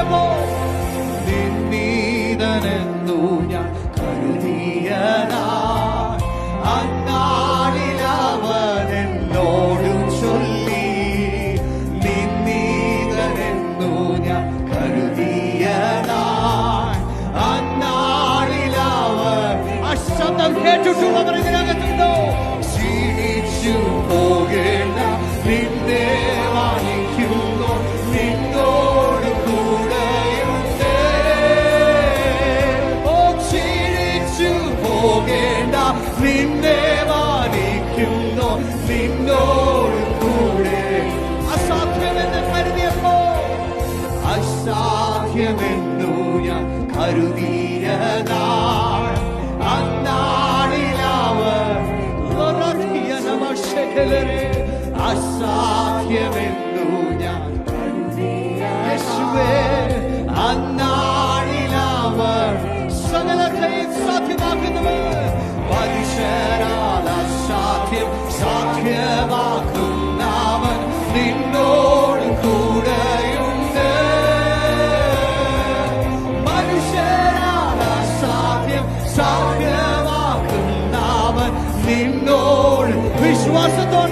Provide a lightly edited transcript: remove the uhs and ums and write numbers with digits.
കരുതിയപ്പോ നിന്നീതനെന്നു ഞാൻ കരുതിയതാ അന്നാളിലവനെന്നോടു ചൊല്ലി നിന്നീതനെന്നു ഞാൻ കരുതിയതാ അന്നാളിലവൻ ആ ശബ്ദം കേട്ടിട്ടുള്ളവർ ഇതിനകത്തുണ്ടോ? ക്ഷീണിച്ചു പോകേണ്ട നിന്നെ വാങ്ങിക്കുന്നു നിന്നോട് കൂടെയുണ്ട്. ഓ ക്ഷീണിച്ചു പോകേണ്ട നിന്നെ വാങ്ങിക്കുന്നു നിന്നോട് കൂടെ. അസാധ്യമെന്ന് കരുതിയപ്പോ അസാധ്യമെന്നു ഞാൻ കരുതിയതാ അന്നാളിലവൻ അസാധ്യമെന്നു ഞാൻ യേശുവേ അന്നാളിലവൻ സകലത്തെയും സാധ്യമാക്കുന്നവൻ മനുഷ്യരാൽ അസാധ്യം സാധ്യമാക്കുന്നവൻ നിന്നോട് കൂടെയുണ്ട്. മനുഷ്യരാൽ അസാധ്യം സാധ്യമാക്കുന്നവൻ നിന്നോട് വിശ്വാസത്തോടെ